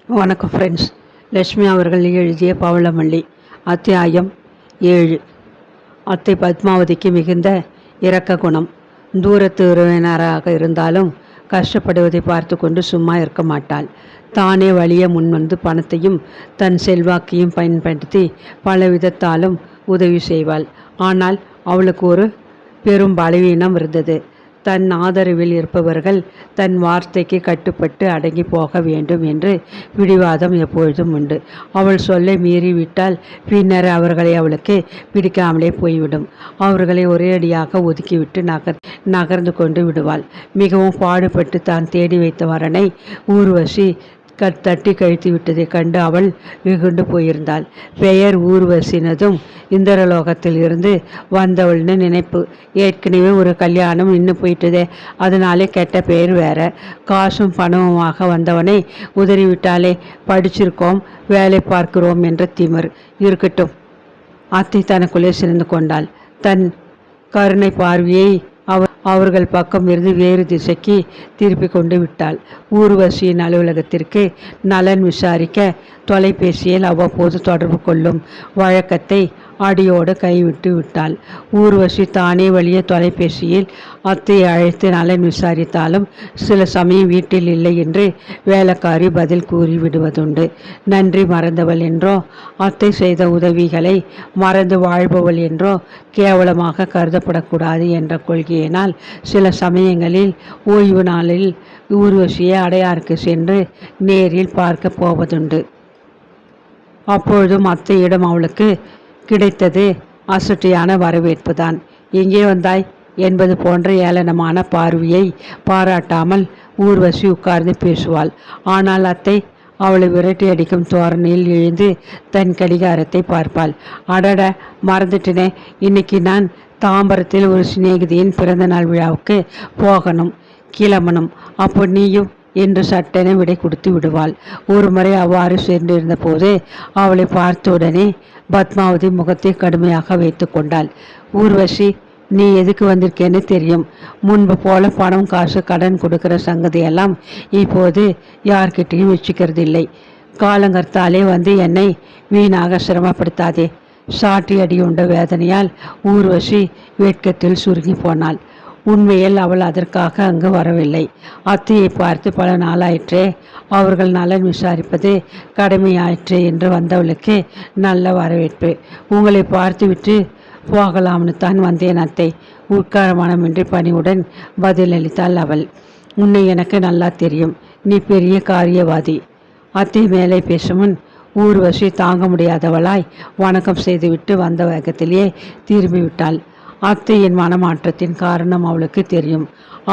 வணக்கம் ஃப்ரெண்ட்ஸ். லட்சுமி அவர்கள் எழுதிய பவளமல்லி அத்தியாயம் 7. அத்தை பத்மாவதிக்கு மிகுந்த இரக்க குணம். தூரத்து உறவினராக இருந்தாலும் கஷ்டப்படுவதை பார்த்து கொண்டு சும்மா இருக்க மாட்டாள். தானே வழிய முன்வந்து பணத்தையும் தன் செல்வாக்கையும் பயன்படுத்தி பல விதத்தாலும் உதவி செய்வாள். ஆனால் அவளுக்கு ஒரு பெரும் பலவீனம் இருந்தது. தன் ஆதரவில் இருப்பவர்கள் தன் வார்த்தைக்கு கட்டுப்பட்டு அடங்கி போக வேண்டும் என்று பிடிவாதம் எப்பொழுதும் உண்டு. அவள் சொல்லை மீறிவிட்டால் பின்னர் அவர்களை அவளுக்கு பிடிக்காமலே போய்விடும். அவர்களை ஒரேடியாக ஒதுக்கிவிட்டு நகர்ந்து கொண்டு விடுவாள். மிகவும் பாடுபட்டு தான் தேடி வைத்த வரனை ஊர்வசி தட்டி கழித்து விட்டதை கண்டு அவள் வெகுண்டு போயிருந்தாள். பெயர் ஊர்வசினதும் இந்திரலோகத்தில் இருந்து வந்தவள்னு நினைப்பு. ஏற்கனவே ஒரு கல்யாணம் நின்று போயிட்டதே, அதனாலே கெட்ட பெயர் வேற. காசும் பணமுமாக வந்தவனை உதறிவிட்டாலே. படிச்சிருக்கோம், வேலை பார்க்கிறோம் என்ற திமிர் இருக்கட்டும். அத்தை தனக்குள்ளே சிறந்து கொண்டாள். தன் கருணை பார்வையை அவர்கள் பக்கம் இருந்து வேறு திசைக்கு திருப்பி கொண்டு விட்டாள். ஊர்வசியின் அலுவலகத்திற்கு நலன் விசாரிக்க தொலைபேசியில் அவ்வப்போது தொடர்பு கொள்ளும் வழக்கத்தை அடியோடு கைவிட்டு விட்டாள். ஊர்வசி தானே வழிய தொலைபேசியில் அத்தையை அழைத்து நலன் விசாரித்தாலும் சில சமயம் வீட்டில் இல்லை என்று வேலைக்காரி பதில் கூறி விடுவதுண்டு. நன்றி மறந்தவள் என்றோ, அத்தை செய்த உதவிகளை மறந்து வாழ்பவள் என்றோ கேவலமாக கருதப்படக்கூடாது என்ற கொள்கையினால் சில சமயங்களில் ஓய்வு நாளில் ஊர்வசியை அடையாருக்கு சென்று நேரில் பார்க்க போவதுண்டு. அப்பொழுதும் அத்தையிடம் அவளுக்கு கிடைத்தது அசட்டியான வரவேற்பு தான். எங்கே வந்தாய் என்பது போன்ற ஏளனமான பார்வையை பாராட்டாமல் ஊர்வசி உட்கார்ந்து பேசுவாள். ஆனால் அத்தை அவளை விரட்டி அடிக்கும் தோரணையில் எழுந்து தன் கடிகாரத்தை பார்ப்பாள். அடட, மறந்துட்டனே, இன்னைக்கு நான் தாம்பரத்தில் ஒரு சிநேகிதியின் பிறந்த நாள் விழாவுக்கு போகணும், கிளம்பணும். அப்போ நீயும் என்று சட்டென விடை கொடுத்து விடுவாள். ஒரு முறை அவ்வாறு சென்றிருந்த போது அவளை பார்த்தவுடனே பத்மாவதி முகத்தை கடுமையாக வைத்து கொண்டாள். ஊர்வசி, நீ எதுக்கு வந்திருக்கேன்னு தெரியும். முன்பு போல பணம் காசு கடன் கொடுக்கிற சங்கதியெல்லாம் இப்போது யார்கிட்டையும் வச்சுக்கிறது இல்லை. காலங்கர்த்தாலே வந்து என்னை வீணாக சிரமப்படுத்தாதே. சாட்டி அடியுண்ட வேதனையால் ஊர்வசி வெட்கத்தில் சுருங்கி போனாள். உண்மையில் அவள் அதற்காக அங்கு வரவில்லை. அத்தையை பார்த்து பல நாளாயிற்றே, அவர்கள் நலன் விசாரிப்பது கடமையாயிற்றே என்று வந்தவளுக்கு நல்ல வரவேற்பு. உங்களை பார்த்துவிட்டு போகலாம்னு தான் வந்தேன் அத்தை. உட்கார மனமின்றி பணிவுடன் பதிலளித்தாள் அவள். உன்னை எனக்கு நல்லா தெரியும், நீ பெரிய காரியவாதி. அத்தை மேலே பேசுமுன் ஊர்வசி தாங்க முடியாதவளாய் வணக்கம் செய்துவிட்டு வந்த வேகத்திலேயே திரும்பிவிட்டாள். அத்தையின் மனமாற்றத்தின் காரணம் அவளுக்கு தெரியும்.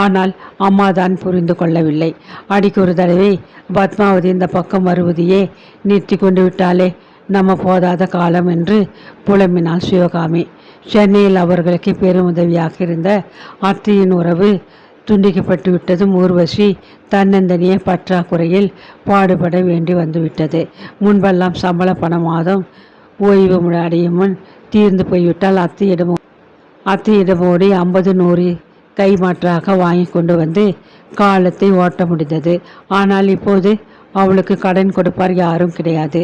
ஆனால் அம்மா தான் புரிந்து கொள்ளவில்லை. அடிக்கு ஒரு தடவை பத்மாவதி இந்த பக்கம் வருவதையே நிறுத்தி கொண்டு விட்டாலே, நம்ம போதாத காலம் என்று புலம்பினாள் சிவகாமி. சென்னையில் அவர்களுக்கு பெருமுதவியாக இருந்த அத்தையின் உறவு துண்டிக்கப்பட்டு விட்டதும் ஊர்வசி தன்னந்தனியே பற்றாக்குறையில் பாடுபட வேண்டி வந்துவிட்டது. முன்பெல்லாம் சம்பள பண மாதம் ஓய்வு அடையும் முன் தீர்ந்து போய்விட்டால் அத்தையிடமோடி 50-100 கைமாற்றாக வாங்கி கொண்டு வந்து காலத்தை ஓட்ட முடிந்தது. ஆனால் இப்போது அவளுக்கு கடன் கொடுப்பார் யாரும் கிடையாது.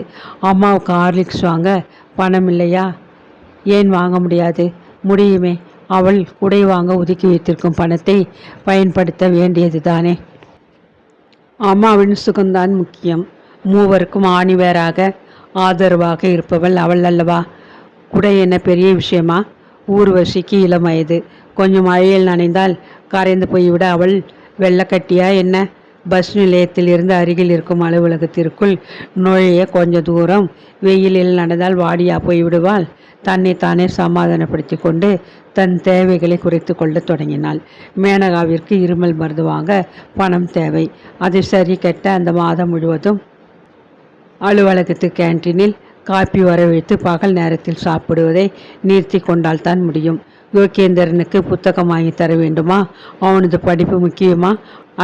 அம்மாவுக்கு ஹார்லிக்ஸ் வாங்க பணம் இல்லையா? ஏன் வாங்க முடியாது? முடியுமே. அவள் உடை வாங்க ஒதுக்கி வைத்திருக்கும் பணத்தை பயன்படுத்த வேண்டியது தானே. அம்மாவின் சுகம்தான் முக்கியம். மூவருக்கும் ஆணிவேராக ஆதரவாக இருப்பவள் அவள் அல்லவா? குடை என்ன பெரிய விஷயமா? ஊர்வசிக்கு இளம் வயது. கொஞ்சம் மழையில் நனைந்தால் கரைந்து போய்விட அவள் வெள்ளக்கட்டியா என்ன? பஸ் நிலையத்தில் இருந்து அருகில் இருக்கும் அலுவலகத்திற்குள் நுழைய கொஞ்ச தூரம் வெயிலில் நடந்தால் வாடியா போய்விடுவாள். தன்னை தானே சமாதானப்படுத்தி கொண்டு தன் தேவைகளை குறைத்து கொள்ள தொடங்கினாள். மேனகாவிற்கு இருமல் மருந்து வாங்க பணம் தேவை. அதை சரி கட்ட அந்த மாதம் முழுவதும் அலுவலகத்து கேன்டீனில் காப்பி வரவழைத்து பகல் நேரத்தில் சாப்பிடுவதை நிறுத்தி கொண்டால் தான் முடியும். யோகேந்திரனுக்கு புத்தகம் வாங்கி தர வேண்டுமா? அவனது படிப்பு முக்கியமா?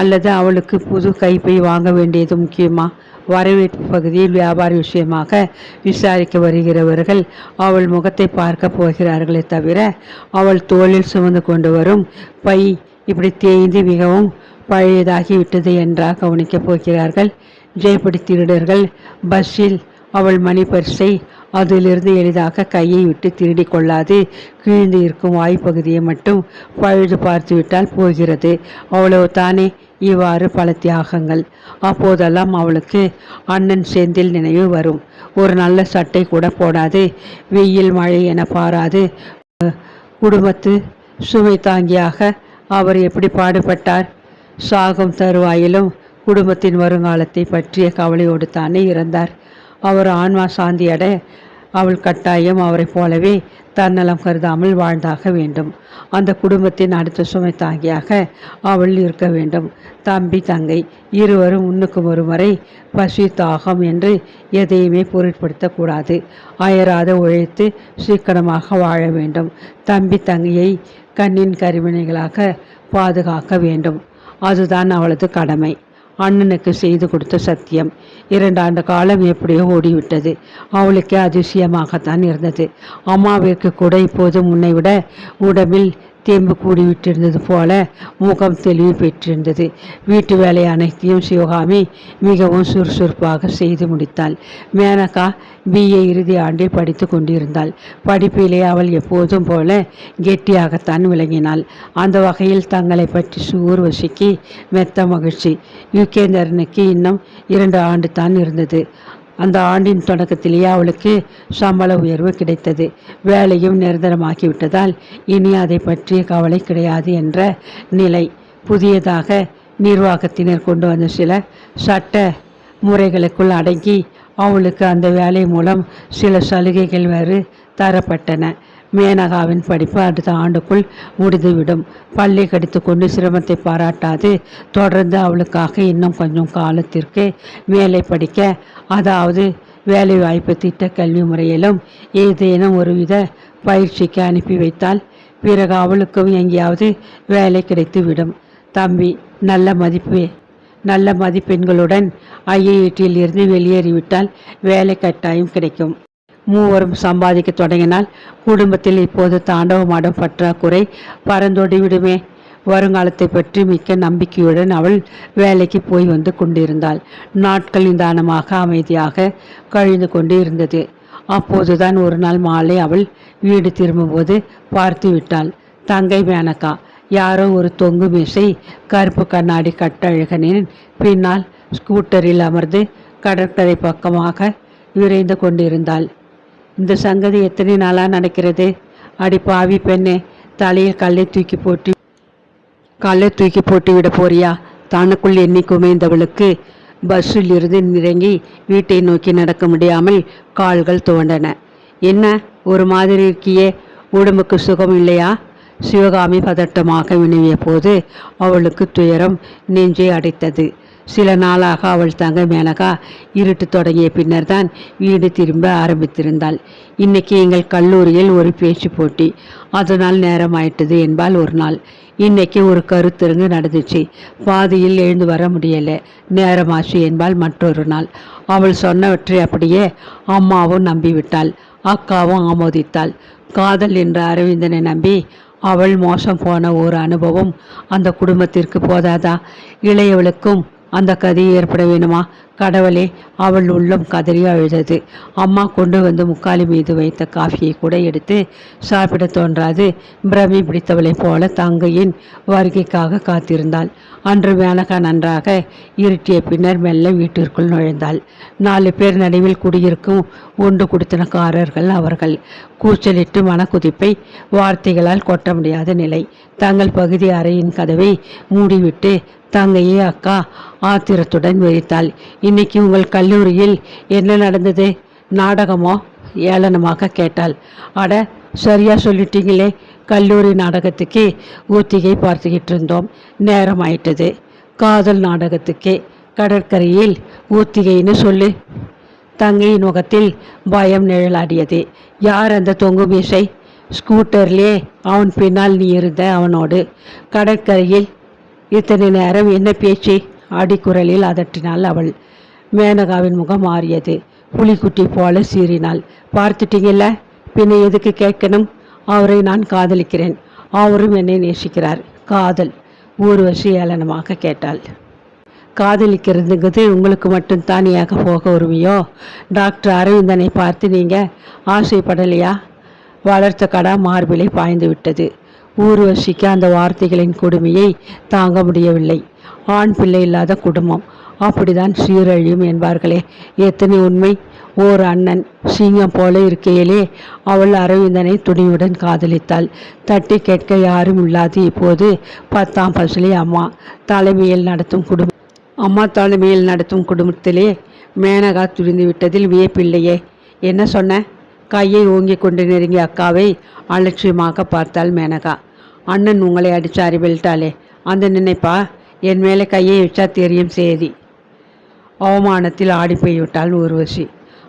அல்லது அவளுக்கு புது கைப்பை வாங்க வேண்டியது முக்கியமா? வரவேற்பு பகுதியில் வியாபார விஷயமாக விசாரிக்க வருகிறவர்கள் அவள் முகத்தை பார்க்க போகிறார்களே தவிர அவள் தோளில் சுமந்து கொண்டு வரும் பை இப்படி தேய்ந்து மிகவும் பழையதாகி விட்டது என்றா கவனிக்கப் போகிறார்கள்? ஜெயப்படி திருடர்கள் பஸ்ஸில் அவள் மணி பர்ஸை அதிலிருந்து எளிதாக கையை விட்டு திருடி கொள்ளாது கீழ்ந்து இருக்கும் வாய்ப்பகுதியை மட்டும் பழுது பார்த்துவிட்டால் போகிறது. அவ்வளவு தானே. இவ்வாறு பல தியாகங்கள். அப்போதெல்லாம் அவளுக்கு அண்ணன் செந்தில் நினைவு வரும். ஒரு நல்ல சட்டை கூட போடாது, வெயில் மழை என பாராது குடும்பத்து சுமை தாங்கியாக அவர் எப்படி பாடுபட்டார். சாகும் தருவாயிலும் குடும்பத்தின் வருங்காலத்தை பற்றிய கவலையோடு தானே இறந்தார். அவர் ஆன்மா சாந்தியட அவள் கட்டாயம் அவரை போலவே தன்னலம் கருதாமல் வாழ்ந்தாக வேண்டும். அந்த குடும்பத்தின் அடுத்த சுமை தாங்கியாக அவள் இருக்க வேண்டும். தம்பி தங்கை இருவரும் முன்னுக்கு ஒரு முறை பசி தாகம் என்று எதையுமே பொருட்படுத்தக்கூடாது. அயராத உழைத்து சீக்கிரமாக வாழ வேண்டும். தம்பி தங்கையை கண்ணின் கருவினைகளாக பாதுகாக்க வேண்டும். அதுதான் அவளது கடமை. அண்ணனுக்கு செய்து கொடுத்த சத்தியம். 2 ஆண்டு காலம் எப்படியோ ஓடிவிட்டது. அவளுக்கே அதிசயமாகத்தான் இருந்தது. அம்மாவிற்கு கூட இப்போது முன்னை விட உடம்பில் தேம்பு கூடிவிட்டிருந்தது போல முகம் தெளிவு பெற்றிருந்தது. வீட்டு வேலை அனைத்தையும் சிவகாமி மிகவும் சுறுசுறுப்பாக செய்து முடித்தாள். மேனகா BA இறுதி ஆண்டில் படித்து கொண்டிருந்தாள். படிப்பிலே அவள் எப்போதும் போல கெட்டியாகத்தான் விளங்கினாள். அந்த வகையில் தங்களை பற்றி ஊர்வசிக்கு மெத்த மகிழ்ச்சி. யுகேந்திரனுக்கு இன்னும் 2 ஆண்டு தான் இருந்தது. அந்த ஆண்டின் தொடக்கத்திலேயே அவளுக்கு சம்பள உயர்வு கிடைத்தது. வேலையும் நிரந்தரமாக்கிவிட்டதால் இனி அதை பற்றிய கவலை கிடையாது என்ற நிலை. புதியதாக நிர்வாகத்தினர் கொண்டு வந்த சில சட்ட முறைகளுக்குள் அடங்கி அவளுக்கு அந்த வேலை மூலம் சில சலுகைகள் வேறு தரப்பட்டன. மேனகாவின் படிப்பு அடுத்த ஆண்டுக்குள் முடிந்துவிடும். பள்ளி கடித்து கொண்டு சிரமத்தை பாராட்டாது தொடர்ந்து அவளுக்காக இன்னும் கொஞ்சம் காலத்திற்கு மேலே படிக்க, அதாவது வேலை வாய்ப்பு திட்ட கல்வி முறையிலும் ஏதேனும் ஒருவித பயிற்சிக்கு அனுப்பி வைத்தால் பிறகு அவளுக்கும் எங்கேயாவது வேலை கிடைத்துவிடும். தம்பி நல்ல மதிப்பெண்களுடன் IIT இருந்து வெளியேறிவிட்டால் வேலை கட்டாயம் கிடைக்கும். மூவரும் சம்பாதிக்க தொடங்கினால் குடும்பத்தில் இப்போது தாண்டவமாடும் பற்றாக்குறை பறந்தோடி விடுமே. வருங்காலத்தை பற்றி மிக்க நம்பிக்கையுடன் அவள் வேலைக்கு போய் வந்து கொண்டிருந்தாள். நாட்கள் நிதானமாக அமைதியாக கழிந்து கொண்டு இருந்தது. அப்போதுதான் ஒரு நாள் மாலை அவள் வீடு திரும்பும்போது பார்த்து விட்டாள். தங்கை மேனகா யாரோ ஒரு தொங்கு மீசை கருப்பு கண்ணாடி கட்டழகனின் பின்னால் ஸ்கூட்டரில் அமர்ந்து கடற்கரை பக்கமாக விரைந்து கொண்டிருந்தாள். இந்த சங்கதி எத்தனை நாளாக நடக்கிறது? அடி பாவி பெண்ணே, தலையில் கல்லை தூக்கி போட்டு விட போறியா? தனக்குள் எண்ணி குமைந்தவளுக்கு பஸ்ஸில் இருந்து இறங்கி வீட்டை நோக்கி நடக்க முடியாமல் கால்கள் துவண்டன. என்ன ஒரு மாதிரி இருக்கியே, உடம்புக்கு சுகம் இல்லையா? சிவகாமி பதட்டமாக வினவிய போது அவளுக்கு துயரம் நெஞ்சை அடைத்தது. சில நாளாக அவள் தங்க மேனகா இருட்டு தொடங்கிய பின்னர் தான் வீடு திரும்ப ஆரம்பித்திருந்தாள். இன்னைக்கு எங்கள் கல்லூரியில் ஒரு பேச்சு போட்டி, அதனால் நேரமாயிட்டது என்பாள் ஒரு நாள். இன்னைக்கு ஒரு கருத்தரங்கு நடந்துச்சு, பாதியில் எழுந்து வர முடியலை, நேரமாச்சு என்பாள் மற்றொரு நாள். அவள் சொன்னவற்றை அப்படியே அம்மாவும் நம்பிவிட்டாள், அக்காவும் ஆமோதித்தாள். காதல் என்ற அரவிந்தனை நம்பி அவள் மோசம் போன ஒரு அனுபவம் அந்த குடும்பத்திற்கு போதாதா? இளையவளுக்கும் அந்த கதி ஏற்பட வேணுமா? கடவுளே, அவள் உள்ளம் கதறி அழுதது. அம்மா கொண்டு வந்து முக்காலி மீது வைத்த காஃபியை கூட எடுத்து சாப்பிட தோன்றாது பிரமை பிடித்தவளைப் போல தங்கையின் வருகைக்காக காத்திருந்தாள். அன்று மேனகா நன்றாக இருட்டிய பின்னர் மெல்ல வீட்டிற்குள் நுழைந்தாள். 4 பேர் நடுவில் குடியிருக்கும் ஒன்று குடித்தனக்காரர்கள் அவர்கள். கூச்சலிட்டு மனக்குதிப்பை வார்த்தைகளால் கொட்ட முடியாத நிலை. தங்கள் பகுதி அறையின் கதவை மூடிவிட்டு தங்கையே அக்கா ஆத்திரத்துடன் வெறித்தாள். இன்னைக்கு உங்கள் கல்லூரியில் என்ன நடந்தது? நாடகமோ? ஏளனமாக கேட்டாள். அட, சரியா சொல்லிட்டீங்களே, கல்லூரி நாடகத்துக்கே ஒத்திகை பார்த்துக்கிட்டு இருந்தோம், நேரம் ஆயிட்டது. காதல் நாடகத்துக்கே கடற்கரையில் ஒத்திகைன்னு சொல்லு. தங்கையின் முகத்தில் பயம் நிழலாடியது. யார் அந்த தொங்கு மீசை? ஸ்கூட்டர்லே அவன் பின்னால் நீ இருந்த அவனோடு. கடற்கரையில் இத்தனை நேரம் என்ன பேச்சு? அடிக்குரலில் அதட்டினாள் அவள். மேனகாவின் முகம் மாறியது. புலிக்குட்டி போல சீறினாள். பார்த்துட்டீங்கல்ல, பின்ன எதுக்கு கேட்கணும்? அவரை நான் காதலிக்கிறேன், அவரும் என்னை நேசிக்கிறார். காதல்? ஊர்வசி ஏளனமாக கேட்டாள். காதலிக்கிறதுங்கிறது உங்களுக்கு மட்டும்தான் ஏக போக உரிமையோ? டாக்டர் அரவிந்தனை பார்த்து நீங்கள் ஆசைப்படலையா? வளர்த்த கடா மார்பிலை பாய்ந்து விட்டது. ஊர்வசிக்கு அந்த வார்த்தைகளின் கொடுமையை தாங்க முடியவில்லை. ஆண் பிள்ளை இல்லாத குடும்பம் அப்படிதான் சீரழியும் என்பார்களே, எத்தனை உண்மை! ஓர் அண்ணன் சிங்கம் போல இருக்கையிலே அவள் அரவிந்தனை துணிவுடன் காதலித்தாள். தட்டி கேட்க யாரும் இல்லாது இப்போது 10ஆம் பசலி அம்மா தலைமையில் நடத்தும் குடும்பத்திலே மேனகா துரிந்து விட்டதில் வியப்பில்லையே. என்ன சொன்ன? கையை ஓங்கி கொண்டு நெருங்கிய அக்காவை அலட்சியமாக பார்த்தாள் மேனகா. அண்ணன் உங்களை அடிச்சாரி வெல்ட்டாளே, அந்த நினைப்பா? என் மேலே கையை வச்சா தெரியும் சேதி. அவமானத்தில் ஆடி போய்விட்டாள் ஊர்வசி.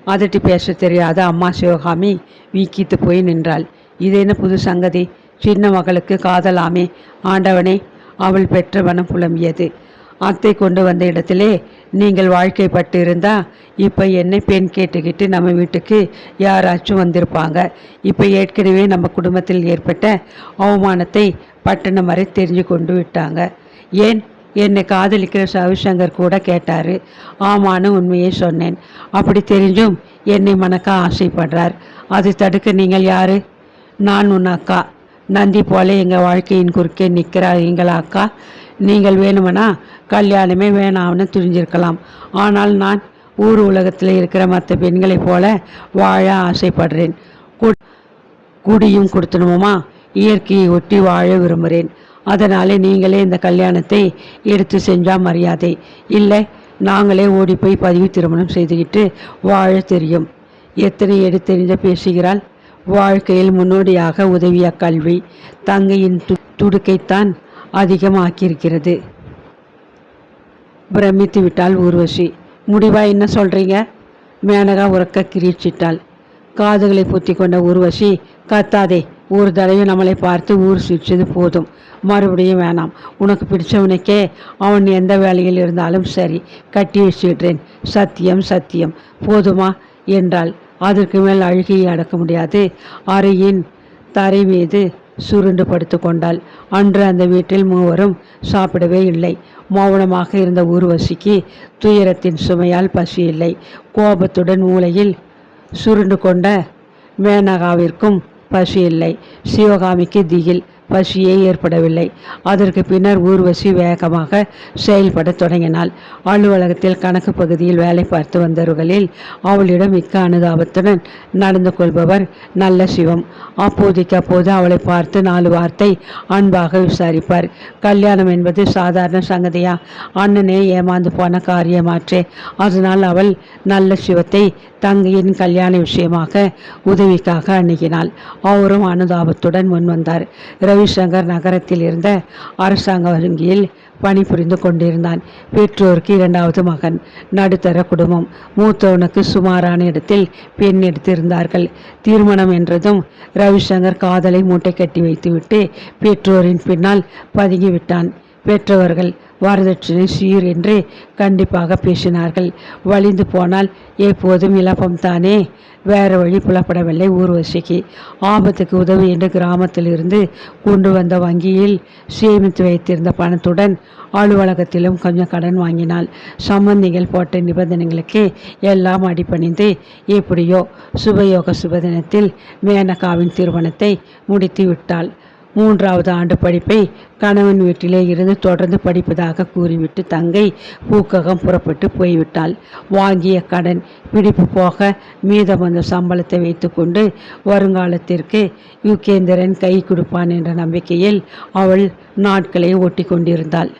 அதட்டி பேச தெரியாத அம்மா சிவகாமி வீக்கித்து போய் நின்றாள். இது என்ன புது சங்கதி? சின்ன மகளுக்கு காதலாமே ஆண்டவனே! அவள் பெற்ற மனம் புலம்பியது. அத்தை கொண்டு வந்த இடத்திலே நீங்கள் வாழ்க்கைப்பட்டு இருந்தா இப்போ என்னை பெண் கேட்டுக்கிட்டு நம்ம வீட்டுக்கு யாராச்சும் வந்திருப்பாங்க. இப்போ ஏற்கனவே நம்ம குடும்பத்தில் ஏற்பட்ட அவமானத்தை பட்டணம் வரை தெரிஞ்சு கொண்டு விட்டாங்க. ஏன் என்னை காதலிக்கிற ரவிசங்கர் கூட கேட்டார். ஆமான்னு உண்மையை சொன்னேன். அப்படி தெரிஞ்சும் என்னை மணக்க ஆசைப்படுறார். அதை தடுக்க நீங்கள் யாரு? நான் உன் அக்கா. நந்தி போல எங்கள் வாழ்க்கையின் குறுக்கே நிற்கிற எங்களா அக்கா? நீங்கள் வேணுமனா கல்யாணமே வேணாம்னு துரிஞ்சிருக்கலாம். ஆனால் நான் ஊர் உலகத்தில் இருக்கிற மற்ற பெண்களைப் போல வாழ ஆசைப்படுறேன். குடியும் கொடுத்தணுமா இயற்கையை ஒட்டி வாழ விரும்புகிறேன். அதனாலே நீங்களே இந்த கல்யாணத்தை எடுத்து செஞ்சால் மரியாதை. இல்லை நாங்களே ஓடி போய் பதிவு திருமணம் செய்துக்கிட்டு வாழ தெரியும். எத்தனை எடுத்தெறிஞ்ச பேசுகிறாள். வாழ்க்கையில் முன்னோடியாக உதவிய கல்வி தங்கையின் துடுக்கைத்தான் அதிகமாக்கியிருக்கிறது. பிரமித்து விட்டாள் ஊர்வசி. முடிவா என்ன சொல்கிறீங்க? மேனகா உறக்க கிரீச்சிட்டாள். காதுகளை பொத்தி கொண்ட ஊர்வசி, கத்தாதே. ஒரு தடவை நம்மளை பார்த்து ஊர் சுற்றியது போதும், மறுபடியும் வேணாம். உனக்கு பிடிச்சவனுக்கே அவன் எந்த வேலையில் இருந்தாலும் சரி, கட்டி வச்சுடுறேன். சத்தியம் சத்தியம். போதுமா என்றாள். அதற்கு மேல் அழுகையை அடக்க முடியாது அறையின் தரை மீது சுருண்டு படுத்து கொண்டாள். அன்று அந்த வீட்டில் மூவரும் சாப்பிடவே இல்லை. மௌனமாக இருந்த ஊர்வசிக்கு துயரத்தின் சுமையால் பசி இல்லை. கோபத்துடன் மூளையில் சுருண்டு கொண்ட மேனகாவிற்கும் பசி இல்லை. சிவகாமிக்கு திகில், பசியே ஏற்படவில்லை. அதற்கு பின்னர் ஊர்வசி வேகமாக செயல்பட தொடங்கினாள். அலுவலகத்தில் கணக்கு பகுதியில் வேலை பார்த்து வந்தவர்களில் அவளிடம் மிக்க அனுதாபத்துடன் நடந்து கொள்பவர் நல்ல சிவம். அப்போதைக்கு அப்போது அவளை பார்த்து 4 வார்த்தை அன்பாக விசாரிப்பார். கல்யாணம் என்பது சாதாரண சங்கதியா? அண்ணனே ஏமாந்து போன காரியமாற்றே. அதனால் அவள் நல்ல சிவத்தை தங்கையின் கல்யாண விஷயமாக உதவிக்காக அணுகினாள். அவரும் அனுதாபத்துடன் முன்வந்தார். ரவிசங்கர் நகரத்தில் இருந்த அரசாங்க வங்கியில் பணிபுரிந்து கொண்டிருந்தான். பெற்றோருக்கு 2வது மகன். நடுத்தர குடும்பம். மூத்தவனுக்கு சுமாரான இடத்தில் பெண் எடுத்திருந்தார்கள். திருமணம் என்றதும் ரவிசங்கர் காதலை மூட்டை கட்டி வைத்துவிட்டு பெற்றோரின் பின்னால் பதுங்கிவிட்டான். பெற்றவர்கள் வரதட்சணை சீர் என்று கண்டிப்பாக பேசினார்கள். வலிந்து போனால் எப்போதும் இழப்பம்தானே. வேறு வழி புலப்படவில்லை ஊர்வசிக்கு. ஆபத்துக்கு உதவி என்று கிராமத்தில் இருந்து கொண்டு வந்த வங்கியில் சேமித்து வைத்திருந்த பணத்துடன் அலுவலகத்திலும் கொஞ்சம் கடன் வாங்கினாள். சம்பந்திகள் போட்ட நிபந்தனைகளுக்கு எல்லாம் அடிபணிந்து எப்படியோ சுபயோக சுபதினத்தில் மேனகாவின் திருமணத்தை முடித்து விட்டாள். 3வது ஆண்டு படிப்பை கணவன் வீட்டிலே இருந்து தொடர்ந்து படிப்பதாக கூறிவிட்டு தங்கை பூக்ககம் புறப்பட்டு போய்விட்டாள். வாங்கிய கடன் பிடிப்பு போக மீதம் வந்த சம்பளத்தை வைத்துக்கொண்டு வருங்காலத்திற்கு யுகேந்திரன் கை கொடுப்பான் என்ற நம்பிக்கையில் அவள் நாட்களை ஓட்டி கொண்டிருந்தாள்.